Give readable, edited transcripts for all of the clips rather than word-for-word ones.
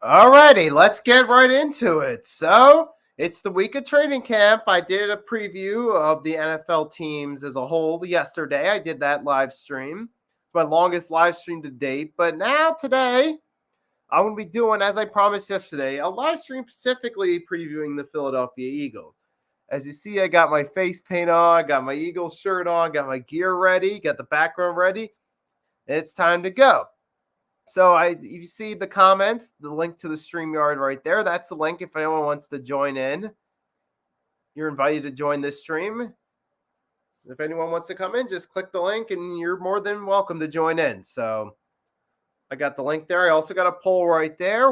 Alrighty, let's get right into it. So, it's the week of training camp. I did a preview of the NFL teams as a whole yesterday. I did that live stream. It's my longest live stream to date. But now, today, I'm going to be doing, as I promised yesterday, a live stream specifically previewing the Philadelphia Eagles. As you see, I got my face paint on, I got my Eagles shirt on, got my gear ready, got the background ready. It's time to go. So you see the comments, the link to the StreamYard right there. That's the link if anyone wants to join in. You're invited to join this stream. So if anyone wants to come in, just click the link and you're more than welcome to join in. So I got the link there. I also got a poll right there.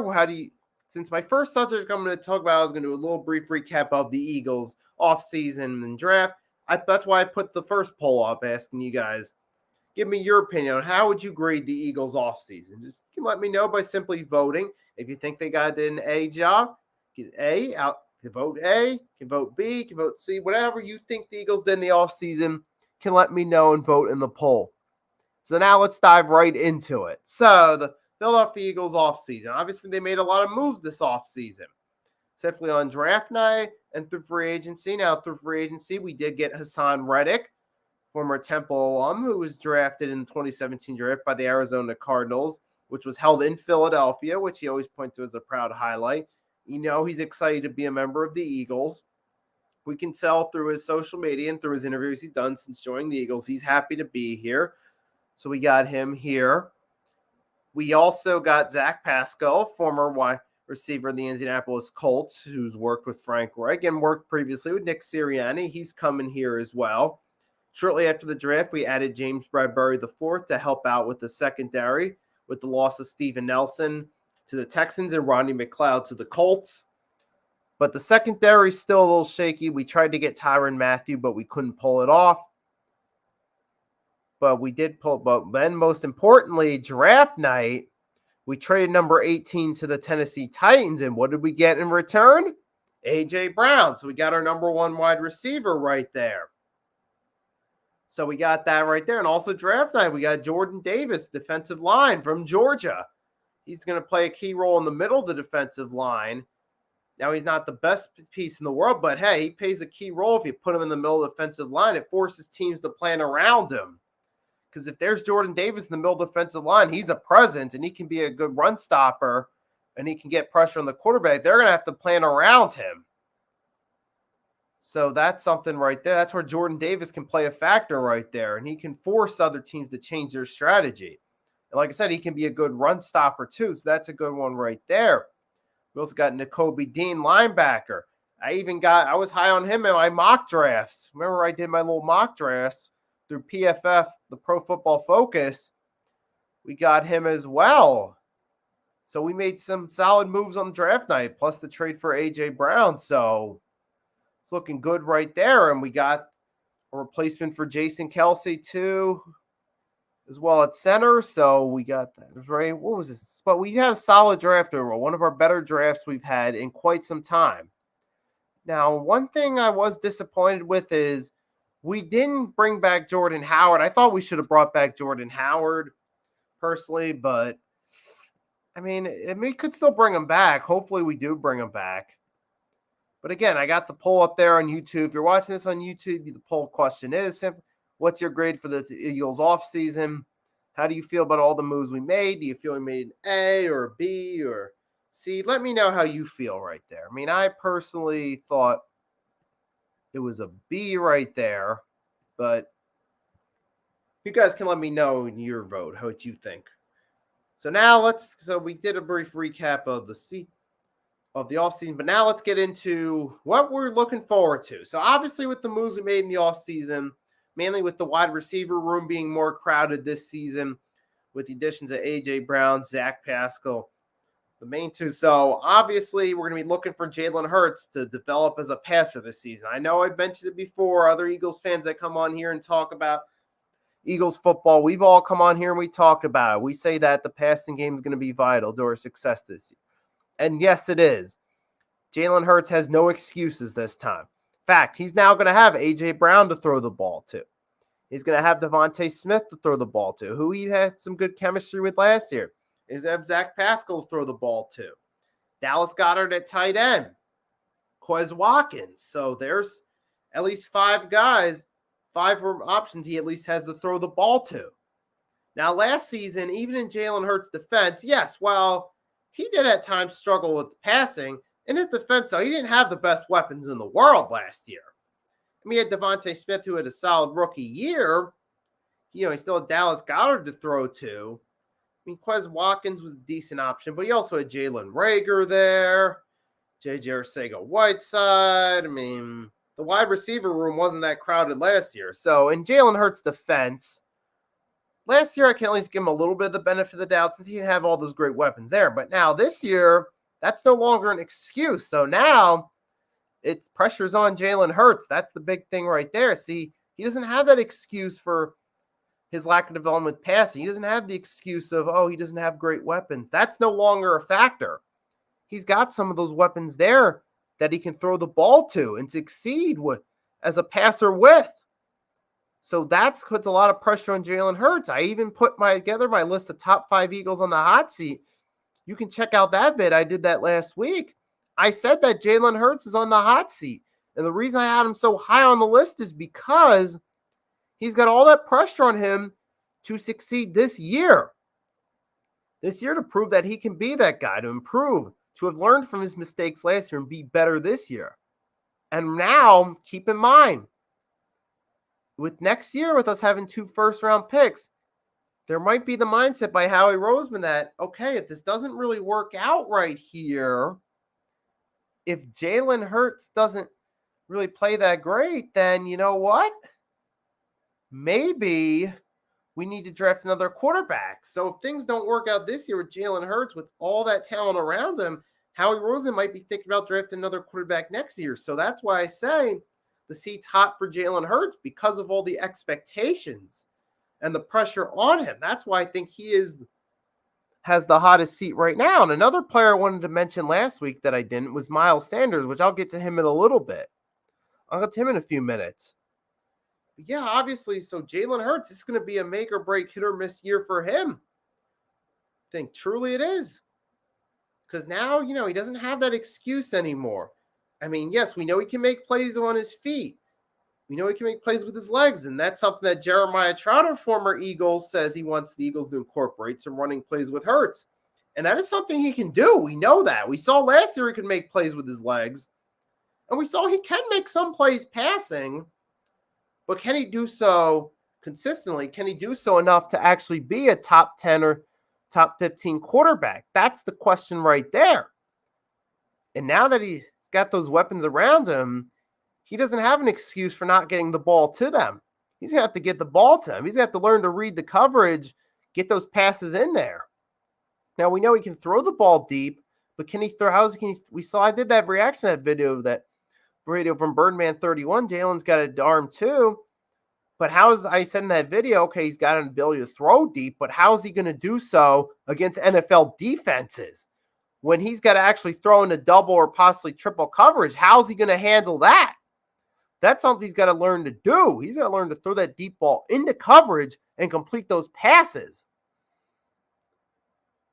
Since my first subject I'm going to talk about, I was going to do a little brief recap of the Eagles offseason and draft. That's why I put the first poll up asking you guys, give me your opinion on how would you grade the Eagles offseason. Just let me know by simply voting. If you think they got an A job, get A out. Can vote A, can vote B, can vote C. Whatever you think the Eagles did in the offseason, can let me know and vote in the poll. So now let's dive right into it. So the Philadelphia Eagles offseason. Obviously, they made a lot of moves this offseason, specifically on draft night and through free agency. Now, through free agency, we did get Hassan Riddick, former Temple alum, who was drafted in the 2017 draft by the Arizona Cardinals, which was held in Philadelphia, which he always points to as a proud highlight. You know he's excited to be a member of the Eagles. We can tell through his social media and through his interviews he's done since joining the Eagles, he's happy to be here. So we got him here. We also got Zach Pascoe, former wide receiver of the Indianapolis Colts, who's worked with Frank Reich and worked previously with Nick Cirianni. He's coming here as well. Shortly after the draft, we added James Bradbury IV to help out with the secondary with the loss of Steven Nelson to the Texans and Rodney McLeod to the Colts. But the secondary is still a little shaky. We tried to get Tyrann Mathieu, but we couldn't pull it off. But we did pull it. But then most importantly, draft night, we traded number 18 to the Tennessee Titans. And what did we get in return? A.J. Brown. So we got our number one wide receiver right there. So we got that right there. And also draft night, we got Jordan Davis, defensive line from Georgia. He's going to play a key role in the middle of the defensive line. Now, he's not the best piece in the world, but hey, he plays a key role if you put him in the middle of the defensive line. It forces teams to plan around him. Because if there's Jordan Davis in the middle of the defensive line, he's a presence and he can be a good run stopper and he can get pressure on the quarterback. They're going to have to plan around him. So that's something right there. That's where Jordan Davis can play a factor right there, and he can force other teams to change their strategy. And like I said, he can be a good run stopper too, so that's a good one right there. We also got Nakob Dean, linebacker. I was high on him in my mock drafts. Remember I did my little mock drafts through PFF, the Pro Football Focus. We got him as well. So we made some solid moves on draft night, plus the trade for A.J. Brown. So it's looking good right there. And we got a replacement for Jason Kelsey too, as well at center. So we got that. Right. What was this? But we had a solid draft overall. One of our better drafts we've had in quite some time. Now, one thing I was disappointed with is we didn't bring back Jordan Howard. I thought we should have brought back Jordan Howard personally, but I mean, we could still bring him back. Hopefully we do bring him back. But again, I got the poll up there on YouTube. If you're watching this on YouTube, the poll question is, what's your grade for the Eagles offseason? How do you feel about all the moves we made? Do you feel we made an A or a B or C? Let me know how you feel right there. I mean, I personally thought it was a B right there, but you guys can let me know in your vote what you think. So now we did a brief recap of the offseason, but now let's get into what we're looking forward to. So obviously with the moves we made in the offseason, mainly with the wide receiver room being more crowded this season with the additions of A.J. Brown, Zach Pascoe, the main two. So obviously we're going to be looking for Jalen Hurts to develop as a passer this season. I know I've mentioned it before, other Eagles fans that come on here and talk about Eagles football, we've all come on here and we talked about it. We say that the passing game is going to be vital to our success this year. And yes, it is. Jalen Hurts has no excuses this time. In fact, he's now going to have A.J. Brown to throw the ball to. He's going to have Devonta Smith to throw the ball to, who he had some good chemistry with last year. He's going to have Zach Pascoe to throw the ball to. Dallas Godert at tight end. Quez Watkins. So there's at least 5 guys, 5 options he at least has to throw the ball to. Now, last season, even in Jalen Hurts' defense, yes, while he did at times struggle with passing, in his defense, though, he didn't have the best weapons in the world last year. I mean, he had Devonta Smith, who had a solid rookie year. He still had Dallas Godert to throw to. I mean, Quez Watkins was a decent option, but he also had Jalen Reagor there, J.J. Arcega-Whiteside. I mean, the wide receiver room wasn't that crowded last year. So, in Jalen Hurts' defense, last year I can at least give him a little bit of the benefit of the doubt since he didn't have all those great weapons there. But now this year, that's no longer an excuse. So now it's pressure's on Jalen Hurts. That's the big thing right there. See, he doesn't have that excuse for his lack of development with passing. He doesn't have the excuse of, he doesn't have great weapons. That's no longer a factor. He's got some of those weapons there that he can throw the ball to and succeed with as a passer with. So that's puts a lot of pressure on Jalen Hurts. I even put together my list of top 5 Eagles on the hot seat. You can check out that vid. I did that last week. I said that Jalen Hurts is on the hot seat. And the reason I had him so high on the list is because he's got all that pressure on him to succeed this year. This year to prove that he can be that guy, to improve, to have learned from his mistakes last year and be better this year. And now, keep in mind, with next year, with us having 2 first-round picks, there might be the mindset by Howie Roseman that, okay, if this doesn't really work out right here, if Jalen Hurts doesn't really play that great, then you know what? Maybe we need to draft another quarterback. So if things don't work out this year with Jalen Hurts, with all that talent around him, Howie Roseman might be thinking about drafting another quarterback next year. So that's why I say the seat's hot for Jalen Hurts because of all the expectations and the pressure on him. That's why I think he has the hottest seat right now. And another player I wanted to mention last week that I didn't was Miles Sanders, which I'll get to him in a little bit. I'll get to him in a few minutes. But yeah, obviously, so Jalen Hurts, it's going to be a make or break, hit or miss year for him. I think truly it is. Because now, he doesn't have that excuse anymore. I mean, yes, we know he can make plays on his feet. We know he can make plays with his legs, and that's something that Jeremiah Trotter, former Eagles, says he wants the Eagles to incorporate, some running plays with Hurts. And that is something he can do. We know that. We saw last year he could make plays with his legs, and we saw he can make some plays passing, but can he do so consistently? Can he do so enough to actually be a top 10 or top 15 quarterback? That's the question right there. And now that he's got those weapons around him, he doesn't have an excuse for not getting the ball to them. He's going to have to get the ball to them. He's going to have to learn to read the coverage, get those passes in there. Now, we know he can throw the ball deep, but can he throw? I did that reaction to that video from Birdman 31. Jalen's got an arm too. But I said in that video, okay, he's got an ability to throw deep, but how is he going to do so against NFL defenses? When he's got to actually throw in a double or possibly triple coverage, how's he going to handle that? That's something he's got to learn to do. He's got to learn to throw that deep ball into coverage and complete those passes.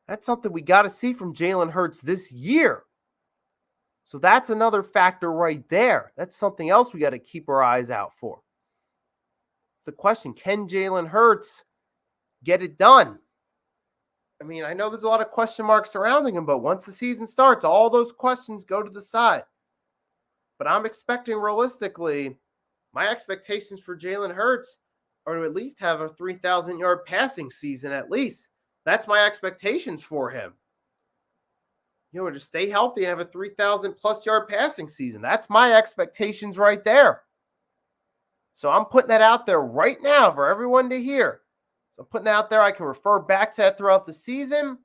That's something we got to see from Jalen Hurts this year. So that's another factor right there. That's something else we got to keep our eyes out for. It's the question, can Jalen Hurts get it done? I mean, I know there's a lot of question marks surrounding him, but once the season starts, all those questions go to the side. But I'm expecting realistically, my expectations for Jalen Hurts are to at least have a 3,000-yard passing season at least. That's my expectations for him. To stay healthy and have a 3,000-plus yard passing season. That's my expectations right there. So I'm putting that out there right now for everyone to hear. So I'm putting that out there. I can refer back to that throughout the season,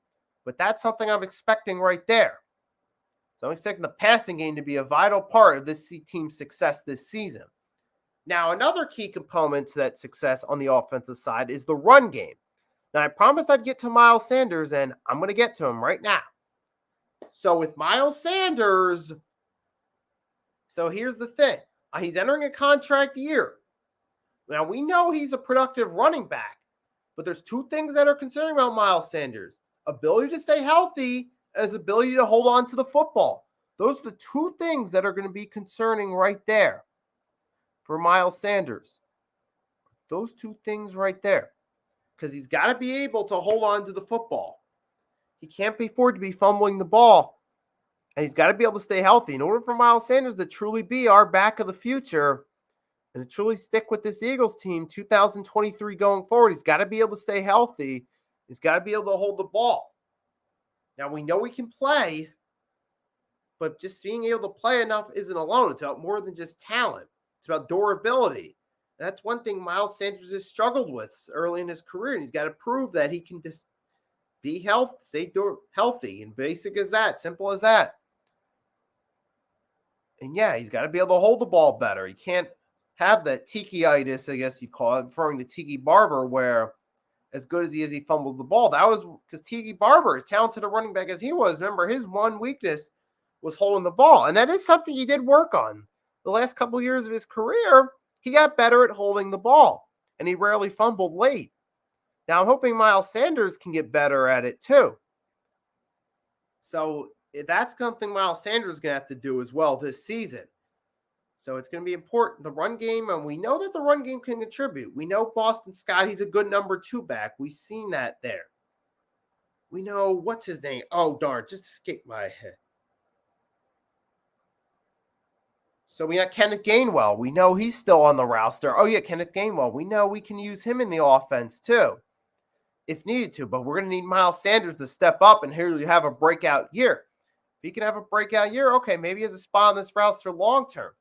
but that's something I'm expecting right there. So I'm expecting the passing game to be a vital part of this team's success this season. Now, another key component to that success on the offensive side is the run game. Now, I promised I'd get to Miles Sanders, and I'm going to get to him right now. So with Miles Sanders, so here's the thing. He's entering a contract year. Now, we know he's a productive running back, but there's 2 things that are concerning about Miles Sanders. Ability to stay healthy his ability to hold on to the football. Those are the two things that are going to be concerning right there for Miles Sanders. Those two things right there. Because he's got to be able to hold on to the football. He can't be afford to be fumbling the ball. And he's got to be able to stay healthy. In order for Miles Sanders to truly be our back of the future and to truly stick with this Eagles team 2023 going forward, he's got to be able to stay healthy. He's got to be able to hold the ball. Now, we know he can play, but just being able to play enough isn't alone. It's about more than just talent. It's about durability. And that's one thing Miles Sanders has struggled with early in his career, and he's got to prove that he can just be stay healthy, and basic as that, simple as that. And yeah, he's got to be able to hold the ball better. He can't have that tiki-itis, I guess you call it, referring to Tiki Barber, where as good as he is, he fumbles the ball. That was because Tiki Barber, as talented a running back as he was, remember, his one weakness was holding the ball. And that is something he did work on. The last couple of years of his career, he got better at holding the ball, and he rarely fumbled late. Now, I'm hoping Miles Sanders can get better at it too. So that's something Miles Sanders is going to have to do as well this season. So it's going to be important, the run game, and we know that the run game can contribute. We know Boston Scott, he's a good number 2 back. We've seen that there. We know, what's his name? Oh, darn, just escaped my head. So we got Kenneth Gainwell. We know he's still on the roster. Oh, yeah, Kenneth Gainwell. We know we can use him in the offense too, if needed to. But we're going to need Miles Sanders to step up, and here you have a breakout year. If he can have a breakout year, okay, maybe he has a spot on this roster long term.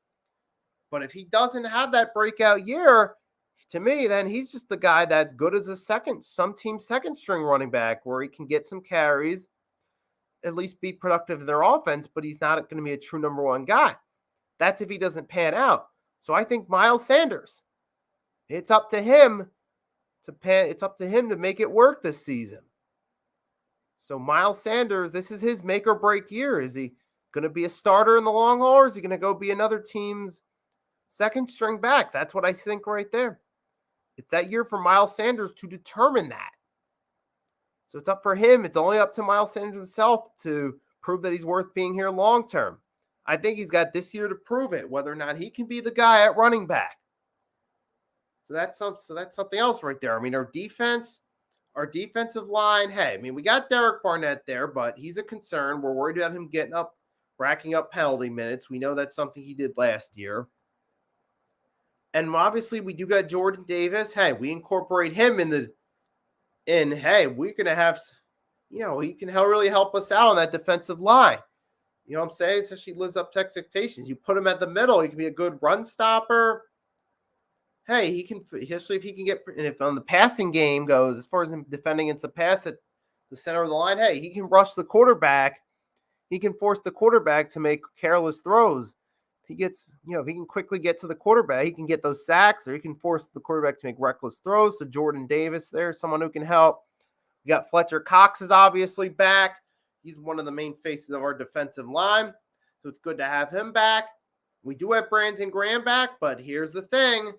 But if he doesn't have that breakout year, to me, then he's just the guy that's good as some team's second string running back, where he can get some carries, at least be productive in their offense, but he's not going to be a true number 1 guy. That's if he doesn't pan out. So I think Miles Sanders, it's up to him to make it work this season. So Miles Sanders, this is his make or break year. Is he going to be a starter in the long haul, or is he going to go be another team's second string back? That's what I think right there. It's that year for Miles Sanders to determine that. So it's up for him. It's only up to Miles Sanders himself to prove that he's worth being here long term. I think he's got this year to prove it, whether or not he can be the guy at running back. So that's something else right there. I mean, our defensive line, hey, I mean, we got Derek Barnett there, but he's a concern. We're worried about him racking up penalty minutes. We know that's something he did last year. And obviously, we do got Jordan Davis. Hey, we incorporate him hey, we're going to have, he can really help us out on that defensive line. You know what I'm saying? So she lives up to expectations. You put him at the middle, he can be a good run stopper. Hey, he can, especially if he can get, and if on the passing game goes, as far as him defending against the pass at the center of the line, hey, he can rush the quarterback. He can force the quarterback to make careless throws. If he can quickly get to the quarterback, he can get those sacks, or he can force the quarterback to make reckless throws. So Jordan Davis there, someone who can help. We got Fletcher Cox is obviously back. He's one of the main faces of our defensive line, so it's good to have him back. We do have Branson Graham back, but here's the thing.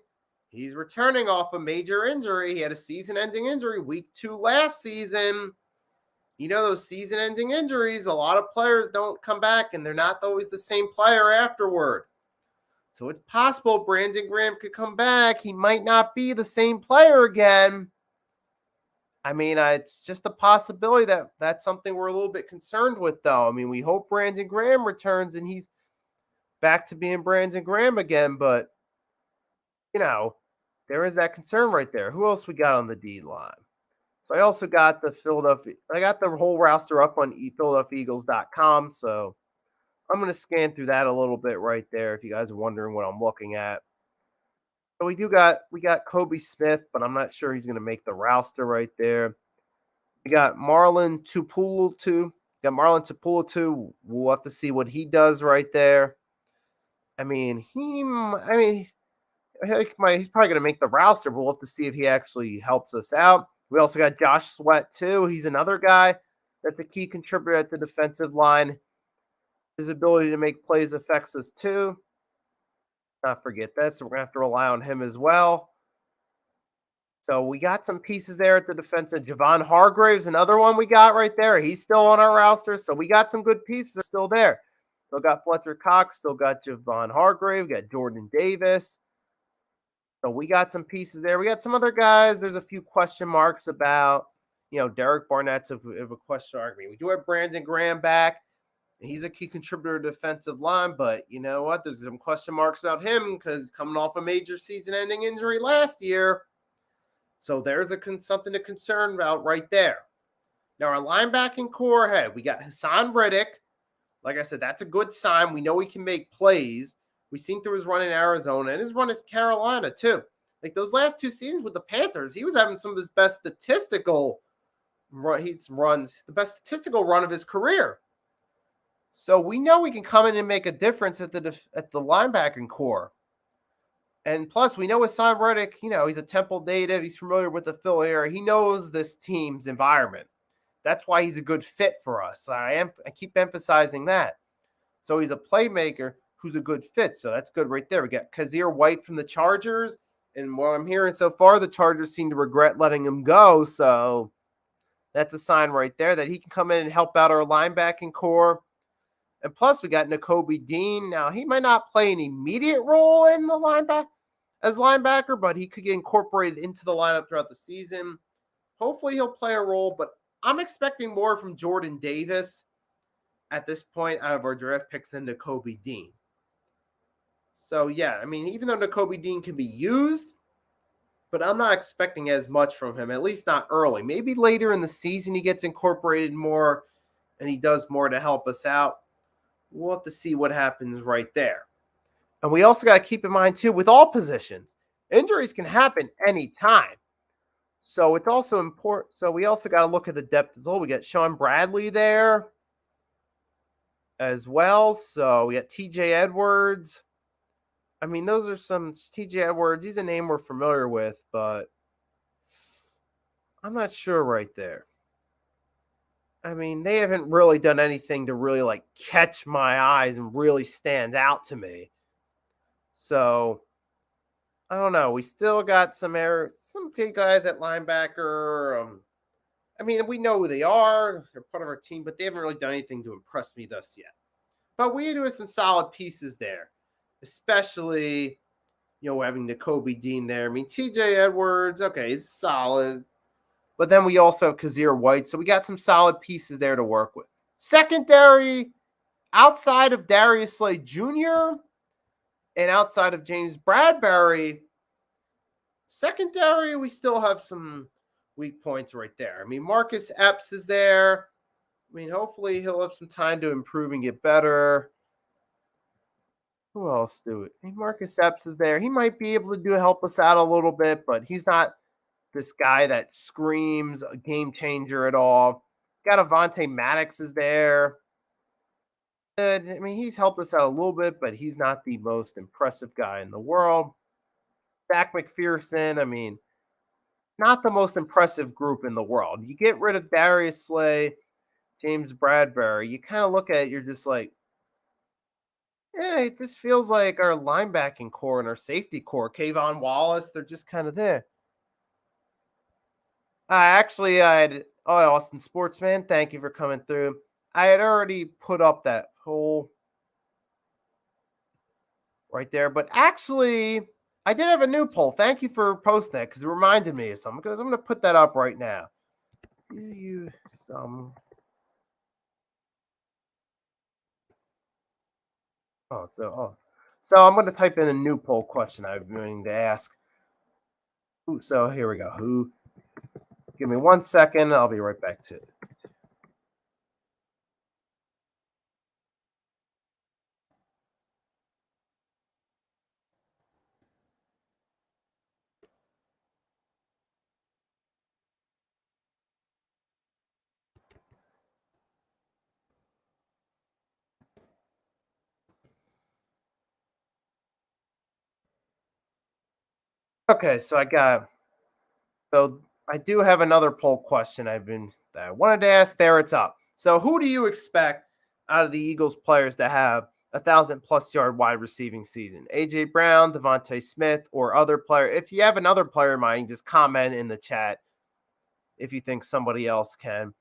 He's returning off a major injury. He had a season-ending injury week 2 last season. You know, those season-ending injuries, a lot of players don't come back, and they're not always the same player afterward. So it's possible Branson Graham could come back. He might not be the same player again. I mean, it's just a possibility that's something we're a little bit concerned with, though. I mean, we hope Branson Graham returns and he's back to being Branson Graham again, but, there is that concern right there. Who else we got on the D line? So I also got the whole roster up on PhiladelphiaEagles.com, so I'm going to scan through that a little bit right there if you guys are wondering what I'm looking at. So we got Kobe Smith, but I'm not sure he's going to make the roster right there. We got Marlon Tupuola. We'll have to see what he does right there. I mean, he's probably going to make the roster, but we'll have to see if he actually helps us out. We also got Josh Sweat too. He's another guy that's a key contributor at the defensive line. His ability to make plays affects us too. Not forget that, so we're going to have to rely on him as well. So we got some pieces there at the defensive. Javon Hargrave's another one we got right there. He's still on our roster. So we got some good pieces still there. Still got Fletcher Cox. Still got Javon Hargrave. We got Jordan Davis. So we got some pieces there. We got some other guys. There's a few question marks about, Derek Barnett's of a question mark. I mean, we do have Branson Graham back. He's a key contributor to defensive line, but you know what? There's some question marks about him because coming off a major season-ending injury last year. So there's something to concern about right there. Now, our linebacking core, hey, we got Hassan Riddick. Like I said, that's a good sign. We know he can make plays. We've seen through his run in Arizona and his run in Carolina, too. Like those last two seasons with the Panthers, he was having some of his best statistical runs, the best statistical run of his career. So we know we can come in and make a difference at the linebacking core. And plus, we know Hassan Riddick, he's a Temple native. He's familiar with the Philly area. He knows this team's environment. That's why he's a good fit for us. I keep emphasizing that. So he's a playmaker who's a good fit. So that's good right there. We got Kazir White from the Chargers. And what I'm hearing so far, the Chargers seem to regret letting him go. So that's a sign right there that he can come in and help out our linebacking core. And plus, we got Nakob Dean. Now, he might not play an immediate role in the linebacker, but he could get incorporated into the lineup throughout the season. Hopefully, he'll play a role, but I'm expecting more from Jordan Davis at this point out of our draft picks than Nakob Dean. So, yeah, I mean, even though Nakob Dean can be used, but I'm not expecting as much from him, at least not early. Maybe later in the season he gets incorporated more and he does more to help us out. We'll have to see what happens right there. And we also got to keep in mind, too, with all positions, injuries can happen anytime. So it's also important. So we also got to look at the depth as well. We got Sean Bradley there as well. So we got TJ Edwards. I mean, those are some TJ Edwards. He's a name we're familiar with, but I'm not sure right there. I mean, they haven't really done anything to really catch my eyes and really stand out to me. So I don't know. We still got some big guys at linebacker. I mean, we know who they are. They're part of our team, but they haven't really done anything to impress me thus yet. But we do have some solid pieces there, especially, having Nakob Dean there. I mean, TJ Edwards, okay, he's solid. But then we also have Kazir White. So we got some solid pieces there to work with. Secondary, outside of Darius Slay Jr. and outside of James Bradbury, secondary, we still have some weak points right there. I mean, Marcus Epps is there. I mean, hopefully he'll have some time to improve and get better. Who else do it? Marcus Epps is there. He might be able to help us out a little bit, but he's not this guy that screams a game changer at all. Got Avonte Maddox is there. I mean, he's helped us out a little bit, but he's not the most impressive guy in the world. Zach McPherson, I mean, not the most impressive group in the world. You get rid of Darius Slay, James Bradbury, you kind of look at it, you're just like, yeah, it just feels like our linebacking core and our safety core, Kayvon Wallace, they're just kind of there. Austin Sportsman, thank you for coming through. I had already put up that poll right there, but actually, I did have a new poll. Thank you for posting that because it reminded me of something. Because I'm going to put that up right now. So I'm going to type in a new poll question I've been meaning to ask. So here we go. Give me 1 second. I'll be right back to it. Okay, so I do have another poll question that I wanted to ask. There, it's up. So who do you expect out of the Eagles players to have 1,000+ yard wide receiving season. A.J. Brown, Devonta Smith, or other player. If you have another player in mind, just comment in the chat if you think somebody else can.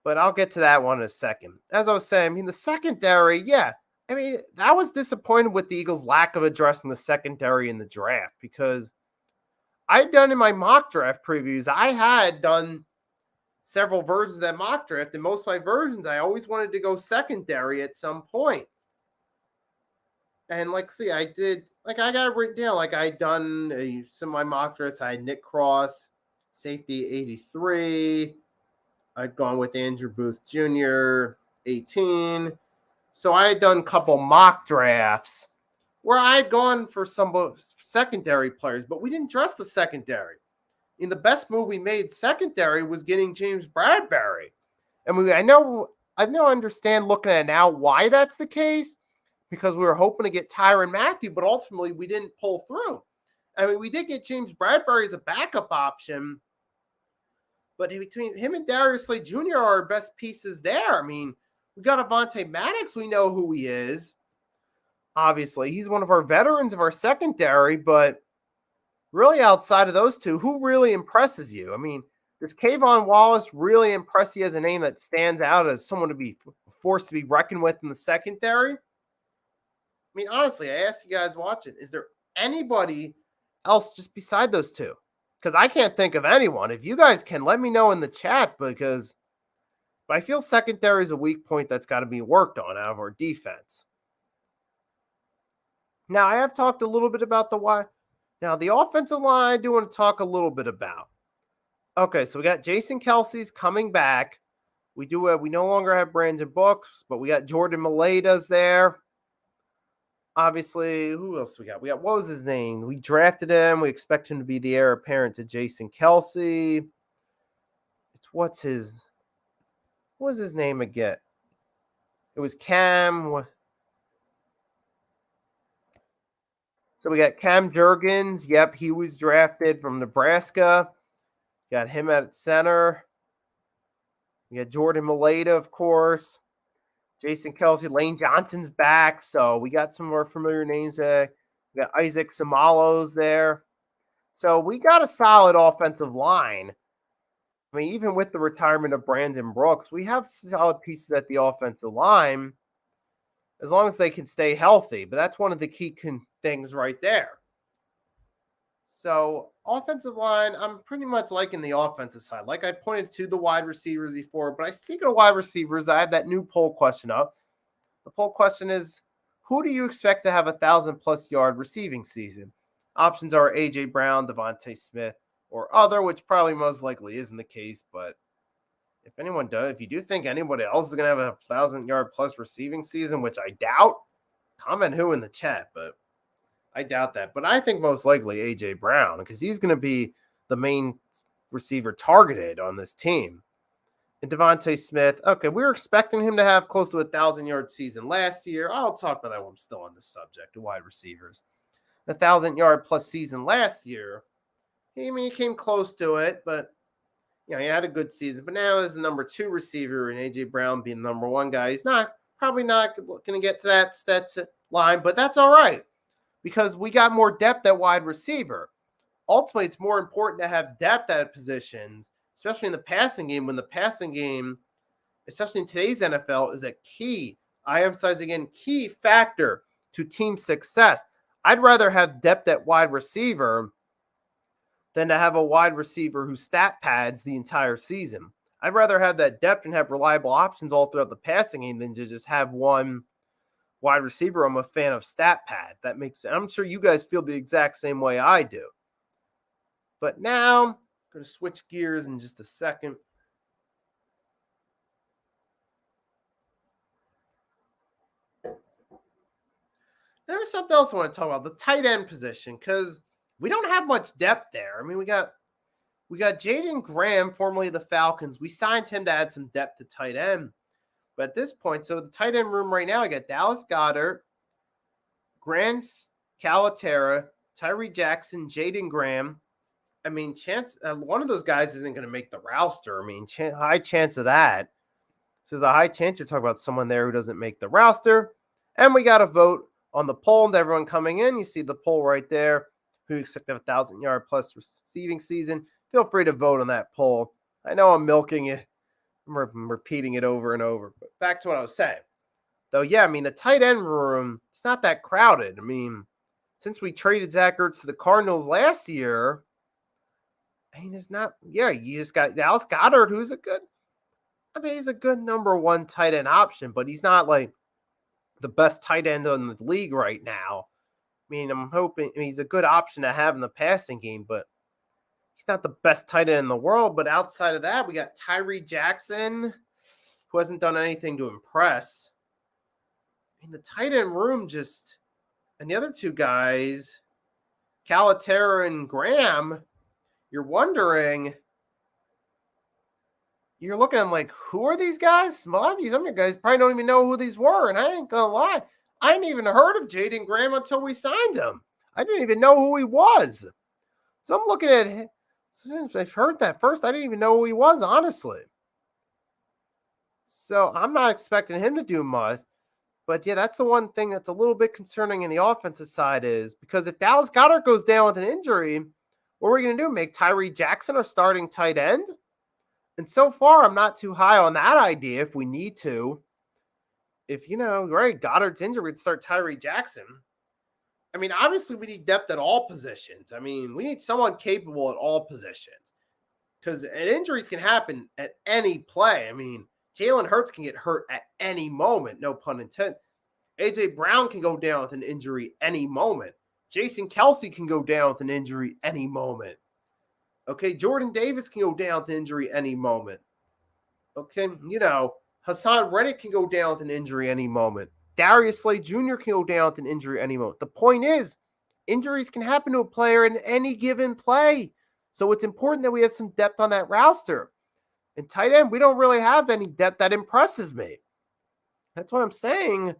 But I'll get to that one in a second. As I was saying, the secondary, yeah. I was disappointed with the Eagles' lack of addressing the secondary in the draft because I'd done in my mock draft previews, I had done several versions of that mock draft. In most of my versions, I always wanted to go secondary at some point. And I did, I got it written down. I'd done some of my mock drafts. I had Nick Cross, safety 83. I'd gone with Andrew Booth Jr., 18. So I had done a couple mock drafts where I had gone for some secondary players, but we didn't dress the secondary. The best move we made secondary was getting James Bradbury. I understand looking at it now why that's the case, because we were hoping to get Tyrann Mathieu, but ultimately we didn't pull through. We did get James Bradbury as a backup option, but between him and Darius Slay Jr. are our best pieces there. We got Avonte Maddox. We know who he is. Obviously, he's one of our veterans of our secondary, but really outside of those two, who really impresses you? Does Kayvon Wallace really impress you as a name that stands out as someone to be forced to be reckoned with in the secondary? Honestly, I asked you guys watching, is there anybody else just beside those two? Because I can't think of anyone. If you guys can, let me know in the chat, but I feel secondary is a weak point that's got to be worked on out of our defense. Now, I have talked a little bit about the why. Now, the offensive line, I do want to talk a little bit about. Okay, so we got Jason Kelsey's coming back. We no longer have Brandon Brooks, but we got Jordan Maleta's there. Obviously, who else we got? What was his name? We drafted him. We expect him to be the heir apparent to Jason Kelsey. What was his name again? It was Cam. So we got Cam Jurgens. Yep, he was drafted from Nebraska. Got him at center. We got Jordan Maleta, of course. Jason Kelsey, Lane Johnson's back. So we got some more familiar names there. We got Isaac Samalos there. So we got a solid offensive line. Even with the retirement of Brandon Brooks, we have solid pieces at the offensive line as long as they can stay healthy. But that's one of the key things right there. So offensive line, I'm pretty much liking the offensive side. Like I pointed to the wide receivers before, but I speak of wide receivers, I have that new poll question up. The poll question is, who do you expect to have 1,000+ yard receiving season? Options are A.J. Brown, Devonta Smith, or other, which probably most likely isn't the case. But if anyone does, if you do think anybody else is going to have 1,000-yard+ receiving season, which I doubt, comment who in the chat, but I doubt that. But I think most likely A.J. Brown, because he's going to be the main receiver targeted on this team. And Devonta Smith, okay, we were expecting him to have close to 1,000-yard season last year. I'll talk about that when I'm still on this subject of wide receivers. 1,000-yard+ season last year. He came close to it, but he had a good season. But now as the number 2 receiver and A.J. Brown being the number 1 guy, he's probably not going to get to that line, but that's all right. Because we got more depth at wide receiver. Ultimately, it's more important to have depth at positions, especially in the passing game, when the passing game, especially in today's NFL, is a key, I emphasize again, key factor to team success. I'd rather have depth at wide receiver than to have a wide receiver who stat pads the entire season. I'd rather have that depth and have reliable options all throughout the passing game than to just have one wide receiver. I'm a fan of stat pad. That makes sense. I'm sure you guys feel the exact same way I do. But now, I'm going to switch gears in just a second. There's something else I want to talk about, the tight end position, because we don't have much depth there. We got Jaden Graham, formerly of the Falcons. We signed him to add some depth to tight end. But at this point, so the tight end room right now, I got Dallas Godert, Grant Calcaterra, Tyree Jackson, Jaden Graham. Chance one of those guys isn't going to make the roster. High chance of that. So there's a high chance you're talking about someone there who doesn't make the roster. And we got a vote on the poll, and everyone coming in. You see the poll right there. Who you expect to have a 1,000-yard plus receiving season? Feel free to vote on that poll. I know I'm milking it. I'm repeating it over and over. But back to what I was saying. Though, yeah, I mean, the tight end room, it's not that crowded. I mean, since we traded Zach Ertz to the Cardinals last year, I mean, there's not, you just got Dallas Godert, who's he's a good number one tight end option, but he's not like the best tight end in the league right now. I mean, I'm hoping he's a good option to have in the passing game, but he's not the best tight end in the world. But outside of that, we got Tyree Jackson, who hasn't done anything to impress. I mean, the tight end room and the other two guys, Calaterra and Graham, you're looking at them like, who are these guys? Some of you guys probably don't even know who these were. And I ain't going to lie, I hadn't even heard of Jaden Graham until we signed him. I didn't even know who he was. So I'm looking at him. Since I've heard that first, I didn't even know who he was, honestly. So I'm not expecting him to do much. But yeah, that's the one thing that's a little bit concerning in the offensive side is because if Dallas Godert goes down with an injury, what are we going to do? Make Tyree Jackson our starting tight end? And so far, I'm not too high on that idea if we need to. If, Goddard's injured, we'd start Tyree Jackson. I mean, obviously, we need depth at all positions. I mean, we need someone capable at all positions. Because injuries can happen at any play. I mean, Jalen Hurts can get hurt at any moment, no pun intended. A.J. Brown can go down with an injury any moment. Jason Kelce can go down with an injury any moment. Okay, Jordan Davis can go down with an injury any moment. Okay, Hassan Riddick can go down with an injury any moment. Darius Slay Jr. can go down with an injury any moment. The point is, injuries can happen to a player in any given play. So it's important that we have some depth on that roster. And tight end, we don't really have any depth that impresses me. That's what I'm saying. The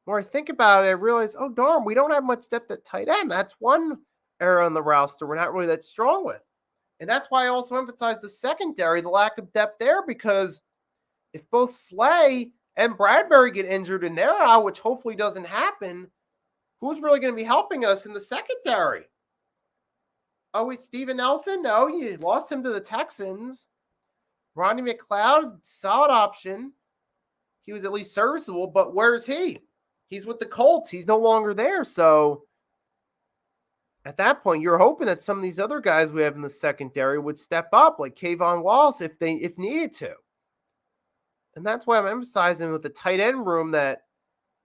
more I think about it, I realize, oh, darn, we don't have much depth at tight end. That's one area on the roster we're not really that strong with. And that's why I also emphasize the secondary, the lack of depth there, because if both Slay and Bradbury get injured and they're out, which hopefully doesn't happen, who's really going to be helping us in the secondary? Oh, it's Steven Nelson? No, you lost him to the Texans. Rodney McLeod, solid option. He was at least serviceable, but where's he? He's with the Colts. He's no longer there. So at that point, you're hoping that some of these other guys we have in the secondary would step up, like Kayvon Wallace, if needed to. And that's why I'm emphasizing with the tight end room that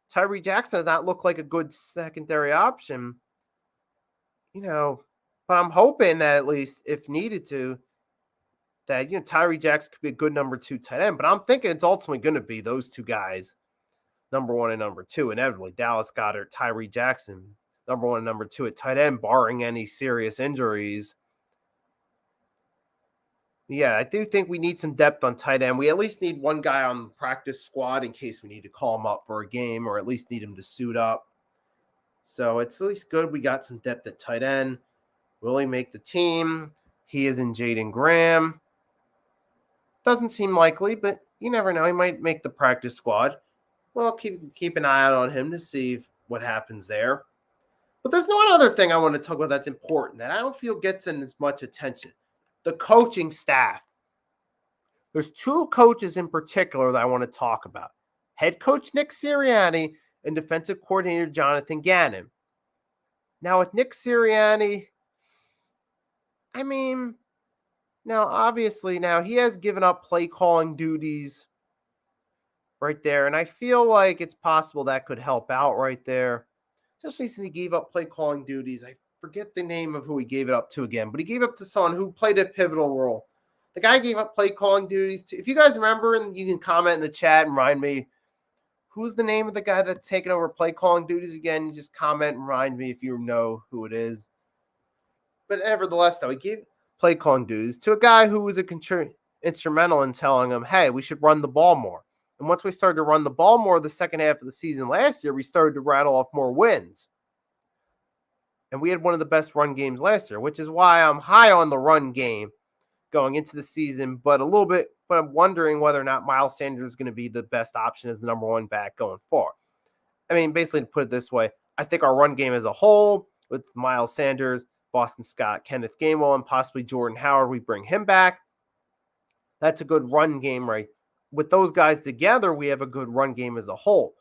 Tyree Jackson does not look like a good secondary option. But I'm hoping that at least if needed to, that, Tyree Jackson could be a good number 2 tight end. But I'm thinking it's ultimately going to be those two guys, number 1 and number 2, inevitably. Dallas Godert, Tyree Jackson, number 1 and number 2 at tight end, barring any serious injuries. Yeah, I do think we need some depth on tight end. We at least need one guy on the practice squad in case we need to call him up for a game or at least need him to suit up. So it's at least good we got some depth at tight end. Will he make the team? He is in Jaden Graham. Doesn't seem likely, but you never know. He might make the practice squad. Well, keep an eye out on him to see what happens there. But there's one other thing I want to talk about that's important that I don't feel gets in as much attention. The coaching staff. There's 2 coaches in particular that I want to talk about. Head coach Nick Cirianni and defensive coordinator Jonathan Gannon. Now with Nick Cirianni, obviously he has given up play calling duties right there. And I feel like it's possible that could help out right there. Especially since he gave up play calling duties. I forget the name of who he gave it up to again, but he gave up to someone who played a pivotal role. The guy gave up play calling duties to, if you guys remember, and you can comment in the chat and remind me, who's the name of the guy that's taken over play calling duties again? You just comment and remind me if you know who it is. But nevertheless, though, he gave play calling duties to a guy who was instrumental in telling him, hey, we should run the ball more. And once we started to run the ball more the second half of the season last year, we started to rattle off more wins. And we had one of the best run games last year, which is why I'm high on the run game going into the season, but I'm wondering whether or not Miles Sanders is going to be the best option as the number 1 back going forward. I mean, basically to put it this way, I think our run game as a whole with Miles Sanders, Boston Scott, Kenneth Gainwell, and possibly Jordan Howard, we bring him back. That's a good run game, right? With those guys together, we have a good run game as a whole.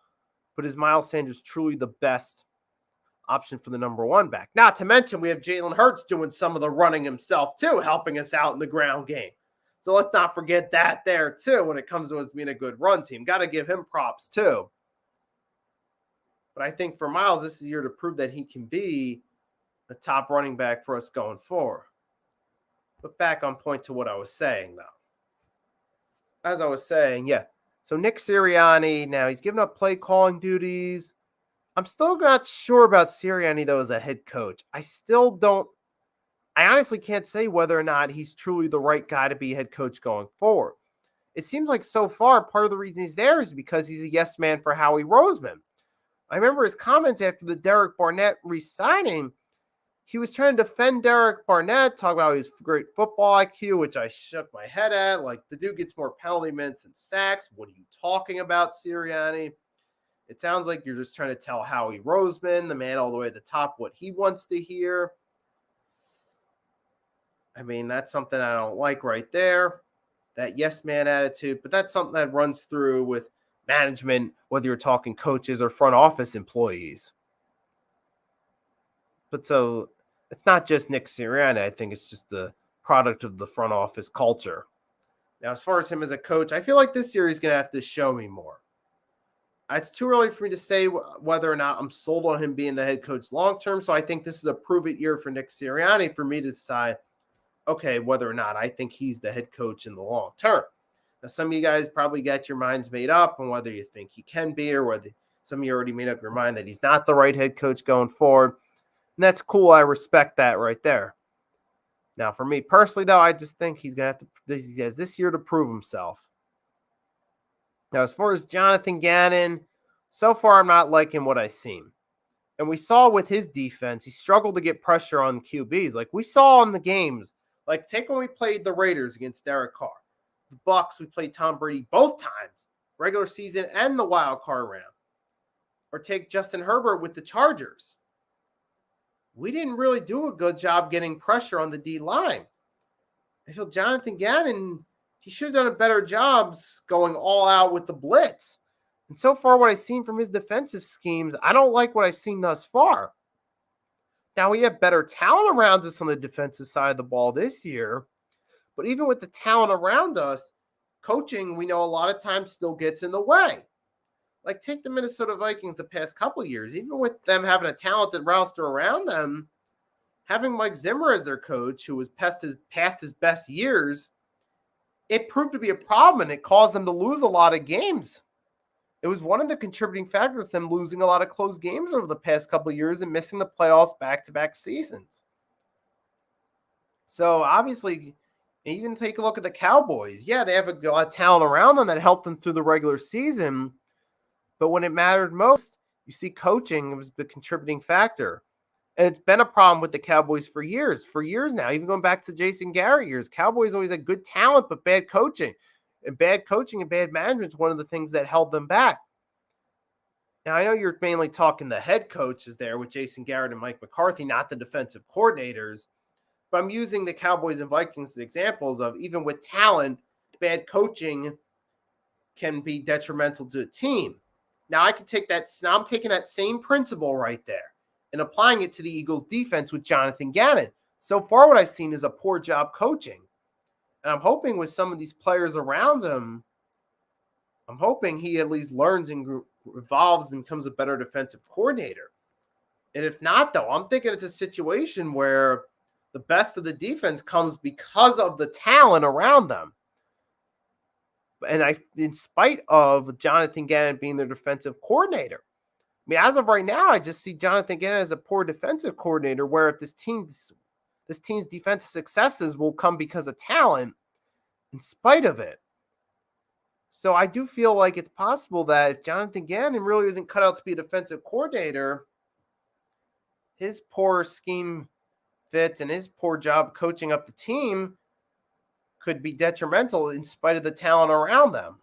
But is Miles Sanders truly the best option for the number one back? Not to mention, we have Jalen Hurts doing some of the running himself too, helping us out in the ground game. So let's not forget that there too when it comes to us being a good run team. Got to give him props too. But I think for Miles, this is the year to prove that he can be the top running back for us going forward. But back on point to what I was saying, though. As I was saying, yeah. So Nick Sirianni, now he's given up play calling duties. I'm still not sure about Sirianni, though, as a head coach. I honestly can't say whether or not he's truly the right guy to be head coach going forward. It seems like so far, part of the reason he's there is because he's a yes man for Howie Roseman. I remember his comments after the Derek Barnett re-signing. He was trying to defend Derek Barnett, talk about his great football IQ, which I shook my head at. Like, the dude gets more penalty minutes than sacks. What are you talking about, Ciriani? It sounds like you're just trying to tell Howie Roseman, the man all the way at the top, what he wants to hear. I mean, that's something I don't like right there, that yes man attitude. But that's something that runs through with management, whether you're talking coaches or front office employees. But so it's not just Nick Sirianni. I think it's just the product of the front office culture. Now, as far as him as a coach, I feel like this year he's going to have to show me more. It's too early for me to say whether or not I'm sold on him being the head coach long-term. So I think this is a prove-it year for Nick Sirianni for me to decide, okay, whether or not I think he's the head coach in the long term. Now, some of you guys probably got your minds made up on whether you think he can be or whether some of you already made up your mind that he's not the right head coach going forward. And that's cool. I respect that right there. Now, for me personally, though, I just think he's going to have to, he has this year to prove himself. Now, as far as Jonathan Gannon, so far I'm not liking what I've seen. And we saw with his defense, he struggled to get pressure on QBs. Like we saw in the games, like take when we played the Raiders against Derek Carr. The Bucs, we played Tom Brady both times, regular season and the wild card round. Or take Justin Herbert with the Chargers. We didn't really do a good job getting pressure on the D-line. I feel Jonathan Gannon, he should have done a better job going all out with the blitz. And so far, what I've seen from his defensive schemes, I don't like what I've seen thus far. Now, we have better talent around us on the defensive side of the ball this year. But even with the talent around us, coaching, we know a lot of times still gets in the way. Like, take the Minnesota Vikings the past couple of years. Even with them having a talented roster around them, having Mike Zimmer as their coach, who was past his best years, it proved to be a problem, and it caused them to lose a lot of games. It was one of the contributing factors, them losing a lot of close games over the past couple of years and missing the playoffs back-to-back seasons. So, obviously, even take a look at the Cowboys. Yeah, they have a lot of talent around them that helped them through the regular season. But when it mattered most, you see coaching was the contributing factor. And it's been a problem with the Cowboys for years now, even going back to Jason Garrett years. Cowboys always had good talent, but bad coaching. And bad coaching and bad management is one of the things that held them back. Now, I know you're mainly talking the head coaches there with Jason Garrett and Mike McCarthy, not the defensive coordinators. But I'm using the Cowboys and Vikings as examples of even with talent, bad coaching can be detrimental to a team. Now, I can take that. Now I'm taking that same principle right there and applying it to the Eagles defense with Jonathan Gannon. So far, what I've seen is a poor job coaching. And I'm hoping with some of these players around him, I'm hoping he at least learns and evolves and becomes a better defensive coordinator. And if not, though, I'm thinking it's a situation where the best of the defense comes because of the talent around them. And in spite of Jonathan Gannon being their defensive coordinator. I mean, as of right now, I just see Jonathan Gannon as a poor defensive coordinator, where if this team's defensive successes will come because of talent in spite of it. So I do feel like it's possible that if Jonathan Gannon really isn't cut out to be a defensive coordinator, his poor scheme fits and his poor job coaching up the team could be detrimental in spite of the talent around them.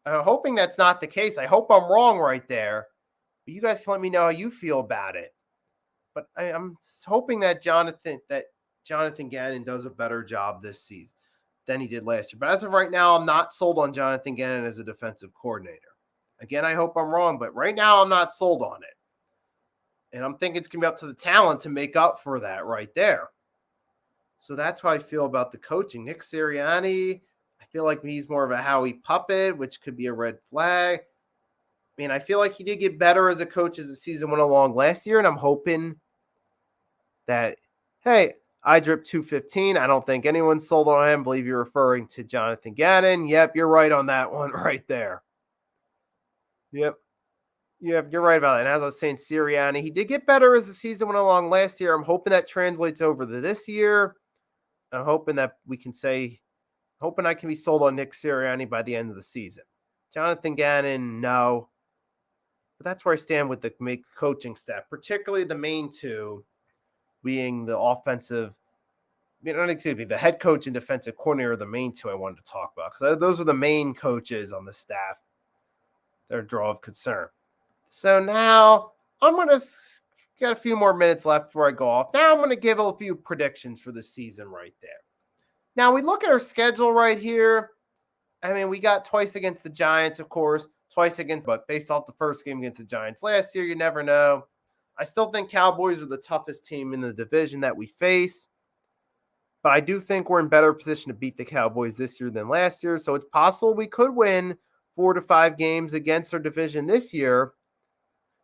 I'm hoping that's not the case. I hope I'm wrong right there. But you guys can let me know how you feel about it. But I'm hoping that Jonathan Gannon does a better job this season than he did last year. But as of right now, I'm not sold on Jonathan Gannon as a defensive coordinator. Again, I hope I'm wrong, but right now I'm not sold on it. And I'm thinking it's going to be up to the talent to make up for that right there. So that's how I feel about the coaching. Nick Sirianni, I feel like he's more of a Howie puppet, which could be a red flag. I mean, I feel like he did get better as a coach as the season went along last year, and I'm hoping that, hey, I dripped 215. I don't think anyone's sold on him. I believe you're referring to Jonathan Gannon. Yep, you're right on that one right there. Yep, you're right about that. And as I was saying, Sirianni, he did get better as the season went along last year. I'm hoping that translates over to this year. I'm hoping that we can say, hoping I can be sold on Nick Sirianni by the end of the season. Jonathan Gannon, no. But that's where I stand with the coaching staff, particularly the main two being the the head coach and defensive coordinator are the main two I wanted to talk about, because those are the main coaches on the staff that are a draw of concern. So now I'm going to get a few more minutes left before I go off. Now I'm going to give a few predictions for the season right there. Now we look at our schedule right here. I mean, we got twice against the Giants, of course, but based off the first game against the Giants last year, you never know. I still think Cowboys are the toughest team in the division that we face. But I do think we're in better position to beat the Cowboys this year than last year. So it's possible we could win 4 to 5 games against our division this year.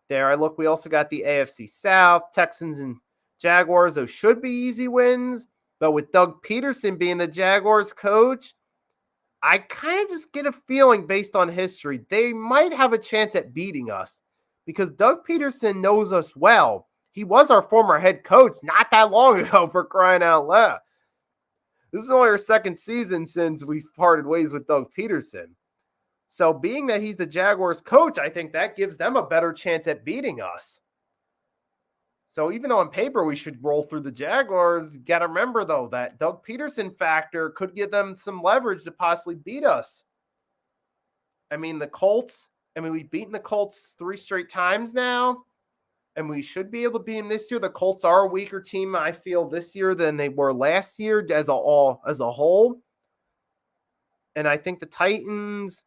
We also got the AFC South, Texans and Jaguars. Those should be easy wins. But with Doug Peterson being the Jaguars coach, I kind of just get a feeling based on history, they might have a chance at beating us because Doug Peterson knows us well. He was our former head coach not that long ago, for crying out loud. This is only our second season since we parted ways with Doug Peterson. So being that he's the Jaguars coach, I think that gives them a better chance at beating us. So even though on paper we should roll through the Jaguars, you got to remember, though, that Doug Peterson factor could give them some leverage to possibly beat us. I mean, the Colts, we've beaten the Colts 3 straight times now, and we should be able to beat them this year. The Colts are a weaker team, I feel, this year than they were last year as a whole. And I think the Titans...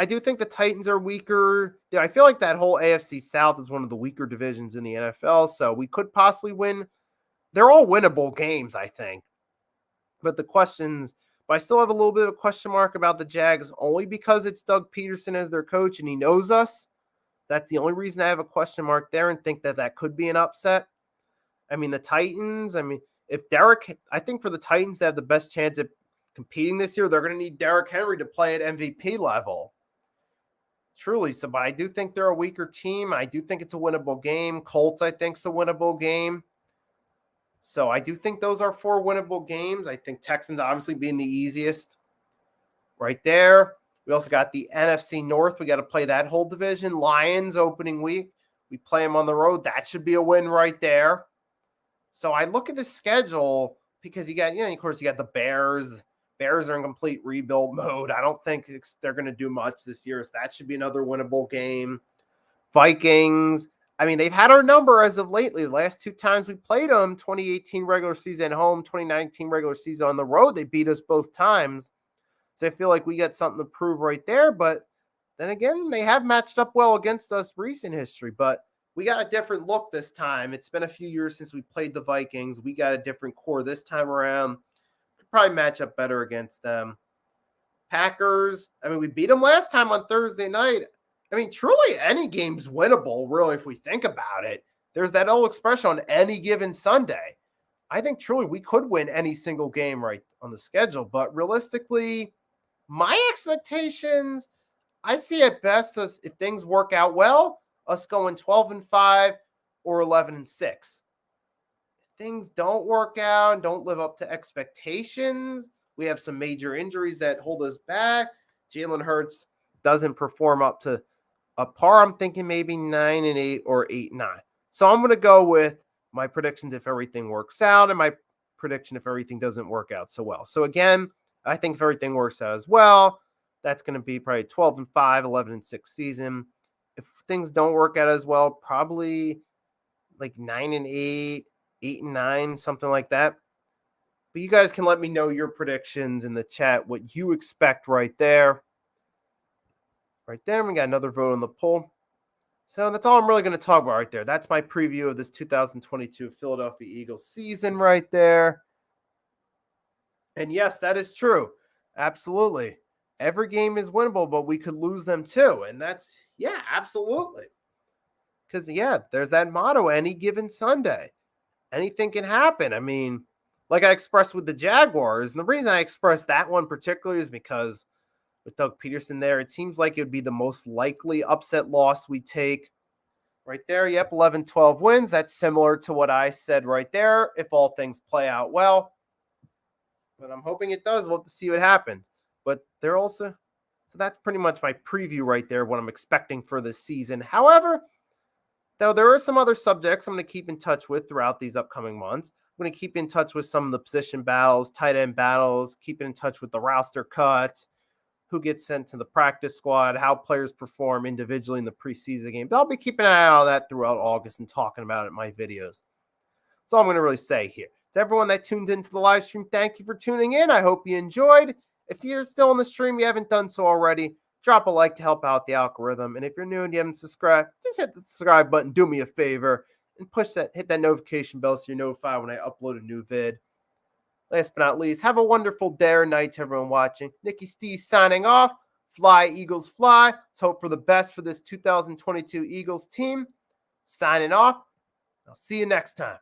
I do think the Titans are weaker. Yeah, I feel like that whole AFC South is one of the weaker divisions in the NFL, so we could possibly win. They're all winnable games, I think. But I still have a little bit of a question mark about the Jags, only because it's Doug Peterson as their coach and he knows us. That's the only reason I have a question mark there and think that could be an upset. I mean, the Titans, I think for the Titans to have the best chance at competing this year, they're going to need Derrick Henry to play at MVP level. Truly. So, but I do think they're a weaker team. I do think it's a winnable game. Colts, I think, is a winnable game. So I do think those are 4 winnable games. I think Texans obviously being the easiest right there. We also got the NFC North. We got to play that whole division. Lions opening week. We play them on the road. That should be a win right there. So I look at the schedule because you got, of course, you got the Bears. Bears are in complete rebuild mode. I don't think they're going to do much this year, so that should be another winnable game. Vikings, they've had our number as of lately. The last 2 times we played them, 2018 regular season at home, 2019 regular season on the road, they beat us both times. So I feel like we got something to prove right there. But then again, they have matched up well against us recent history. But we got a different look this time. It's been a few years since we played the Vikings. We got a different core this time around. Probably match up better against them. Packers, we beat them last time on Thursday night. Truly any game's winnable, really, if we think about it. There's that old expression on any given Sunday. I think truly we could win any single game right on the schedule, but realistically, my expectations, I see at best us, if things work out well, us going 12-5 or 11-6. Things don't work out and don't live up to expectations. We have some major injuries that hold us back. Jalen Hurts doesn't perform up to a par. I'm thinking maybe 9-8 or 8-9. So I'm going to go with my predictions if everything works out and my prediction if everything doesn't work out so well. So again, I think if everything works out as well, that's going to be probably 12-5, 11-6 season. If things don't work out as well, probably like 9-8, 8-9, something like that. But you guys can let me know your predictions in the chat, what you expect right there. Right there, we got another vote on the poll. So that's all I'm really going to talk about right there. That's my preview of this 2022 Philadelphia Eagles season right there. And yes, that is true. Absolutely. Every game is winnable, but we could lose them too. And that's, yeah, absolutely. Because, yeah, there's that motto, any given Sunday. Anything can happen. I mean, like I expressed with the Jaguars, and the reason I expressed that one particularly is because with Doug Peterson there, it seems like it would be the most likely upset loss we take. Right there, yep, 11-12 wins. That's similar to what I said right there, if all things play out well. But I'm hoping it does. We'll have to see what happens. But they're also, so that's pretty much my preview right there, what I'm expecting for this season. However, though, there are some other subjects I'm going to keep in touch with throughout these upcoming months. I'm going to keep in touch with some of the position battles, tight end battles, keeping in touch with the roster cuts, who gets sent to the practice squad, how players perform individually in the preseason game. But I'll be keeping an eye on that throughout August and talking about it in my videos. That's all I'm going to really say here. To everyone that tuned into the live stream, thank you for tuning in. I hope you enjoyed. If you're still on the stream, you haven't done so already, drop a like to help out the algorithm. And if you're new and you haven't subscribed, just hit the subscribe button. Do me a favor and hit that notification bell so you're notified when I upload a new vid. Last but not least, have a wonderful day or night to everyone watching. Nicky Steve signing off. Fly, Eagles, fly. Let's hope for the best for this 2022 Eagles team. Signing off. I'll see you next time.